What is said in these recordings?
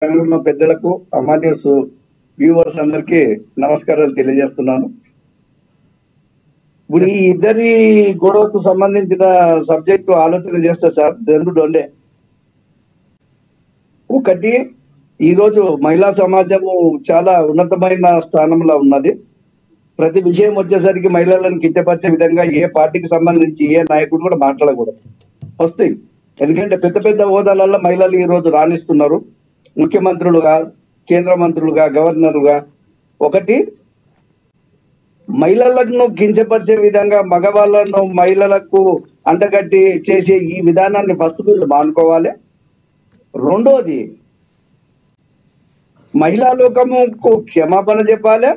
ఉన్న పెద్దలకు అమాన్యూస్ వ్యూవర్స్ అందరికీ నమస్కారాలు తెలియజేస్తున్నాను. ఇప్పుడు ఈ ఇద్దరి గొడవకు సంబంధించిన సబ్జెక్టు ఆలోచన చేస్తా సార్. రెండు రెండే. ఒకటి, ఈరోజు మహిళా సమాజము చాలా ఉన్నతమైన స్థానంలో ఉన్నది. ప్రతి విషయం వచ్చేసరికి మహిళలను కించపరిచే విధంగా ఏ పార్టీకి సంబంధించి ఏ నాయకుడు కూడా మాట్లాడకూడదు. వస్తాయి. ఎందుకంటే పెద్ద పెద్ద హోదాలలో మహిళలు ఈ రోజు రాణిస్తున్నారు. ముఖ్యమంత్రులుగా, కేంద్ర మంత్రులుగా, గవర్నరుగా. ఒకటి, మహిళలను కించపరిచే విధంగా మగవాళ్ళను మహిళలకు అంటగట్టి చేసే ఈ విధానాన్ని ఫస్ట్ మీరు మానుకోవాలి. రెండోది, మహిళా లోకముకు క్షమాపణ చెప్పాలి.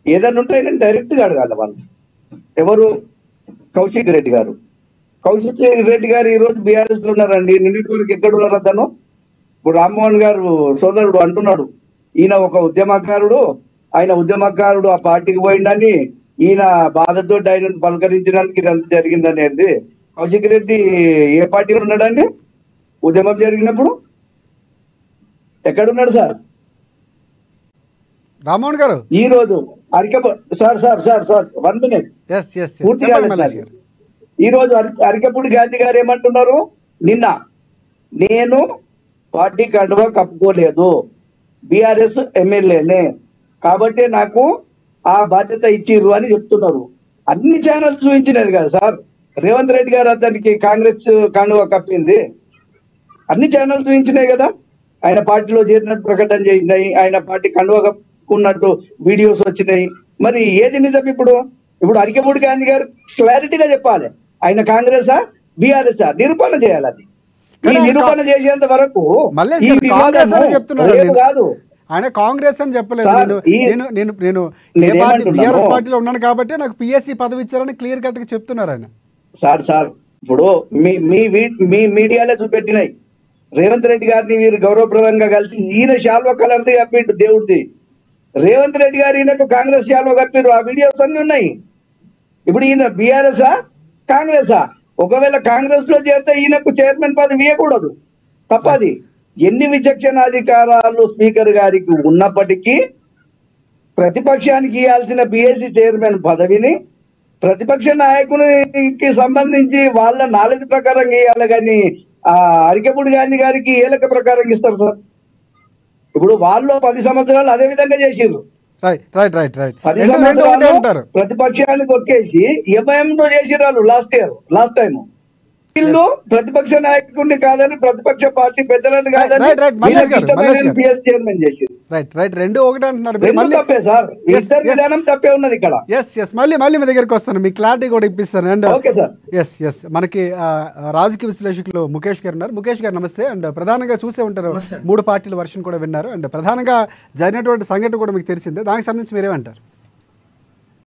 ఏదైనా ఉంటే నేను డైరెక్ట్ గా అడగాలి వాళ్ళు. ఎవరు? కౌశిక్ రెడ్డి గారు. కౌశిక్ రెడ్డి గారు ఈ రోజు బీఆర్ఎస్ లో ఉన్నారండి. నిన్నటి వరకు ఎక్కడ ఉన్నారు అతను? ఇప్పుడు రామ్మోహన్ గారు సోదరుడు అంటున్నాడు ఈయన ఒక ఉద్యమకారుడు, ఆయన ఉద్యమకారుడు ఆ పార్టీకి పోయిందని, ఈయన బాధతో ఆయన పలకరించడానికి ఇదంతా జరిగిందనేది. కౌశిక్ రెడ్డి ఏ పార్టీలో ఉన్నాడండి? ఉద్యమం జరిగినప్పుడు ఎక్కడున్నాడు సార్? రామ్మోహన్ గారు ఈ రోజు సార్ 1 minute పూర్తి కాలేదు. ఈ రోజు అరికపూడి గాంధీ గారు ఏమంటున్నారు? నిన్న నేను పార్టీ కండువా కప్పుకోలేదు, బీఆర్ఎస్ ఎమ్మెల్యేనే కాబట్టి నాకు ఆ బాధ్యత ఇచ్చిర్రు అని చెప్తున్నారు. అన్ని ఛానల్స్ చూపించినది కదా సార్. రేవంత్ రెడ్డి గారు అతనికి కాంగ్రెస్ కండువా కప్పింది. అన్ని ఛానల్స్ చూపించినాయి కదా. ఆయన పార్టీలో చేరినట్టు ప్రకటన చేసినాయి, ఆయన పార్టీ కండువా కప్పుకున్నట్టు వీడియోస్ వచ్చినాయి. మరి ఏది నిజం? ఇప్పుడు అరికపూడి గాంధీ గారు క్లారిటీగా చెప్పాలి. ఆయన కాంగ్రెసా బీఆర్ఎస్ నిరూపణ చేయాలి. అది నిరూపణ చేసేంత వరకు కాదు. ఆయన కాంగ్రెస్ అని చెప్పలేదు. నేను ఏ పార్టీ బీఆర్ఎస్ పార్టీలో ఉన్నాను కాబట్టి నాకు పిఎస్సి పదవి ఇచ్చారని క్లియర్ కట్ గా చెప్తున్నారు ఆయన. సార్ ఇప్పుడు మీ మీడియాలో చూపెట్టినాయి. రేవంత్ రెడ్డి గారిని మీరు గౌరవప్రదంగా కలిసి ఈయన శాల్వ కలర్ది కప్పిండు దేవుడిది. రేవంత్ రెడ్డి గారు ఈయనకు కాంగ్రెస్ శాల్వ కప్పిండు. ఆ వీడియోస్ అన్ని ఉన్నాయి. ఇప్పుడు ఈయన బీఆర్ఎస్ఆ కాంగ్రెసా? ఒకవేళ కాంగ్రెస్ లో చేరితే ఈయనకు చైర్మన్ పదవి ఇవ్వకూడదు, తప్పది. ఎన్ని విచక్షణాధికారాలు స్పీకర్ గారికి ఉన్నప్పటికీ ప్రతిపక్షానికి ఇవ్వాల్సిన పిఎస్సి చైర్మన్ పదవిని ప్రతిపక్ష నాయకునికి సంబంధించి వాళ్ళ నాలెడ్జ్ ప్రకారం ఇవ్వాలి. కానీ అరికపూడి గాంధీ గారికి ఏ లెక్క ప్రకారం ఇస్తారు సార్? ఇప్పుడు వాళ్ళు 10 సంవత్సరాలు అదే విధంగా చేసిర్రు. 10 సంవత్సరాలు ప్రతిపక్షానికి ఒక్కేసి ఎంఐఎంతో చేసిరారు లాస్ట్ టైం. వీళ్ళు ప్రతిపక్ష నాయకుడిని కాదని, ప్రతిపక్ష పార్టీ పెద్దలను కాదని పిఎస్ చైర్మన్ చేసింది. రెండు ఒకటి అంటున్నారు. తప్పే సార్, ఇద్దరు విధానం తప్పే ఉన్నది ఇక్కడ. మళ్ళీ మీ దగ్గరికి వస్తాను, మీకు క్లారిటీ కూడా ఇప్పిస్తాను. And okay sir. మనకి రాజకీయ విశ్లేషకులు ముఖేష్ గారు ఉన్నారు. ముఖేష్ గారు నమస్తే. అండ్ ప్రధానంగా చూసే ఉంటారు, 3 పార్టీల వర్షన్ కూడా విన్నారు. అండ్ ప్రధానంగా జరిగినటువంటి సంఘటన కూడా మీకు తెలిసిందే. దానికి సంబంధించి మీరేమంటారు?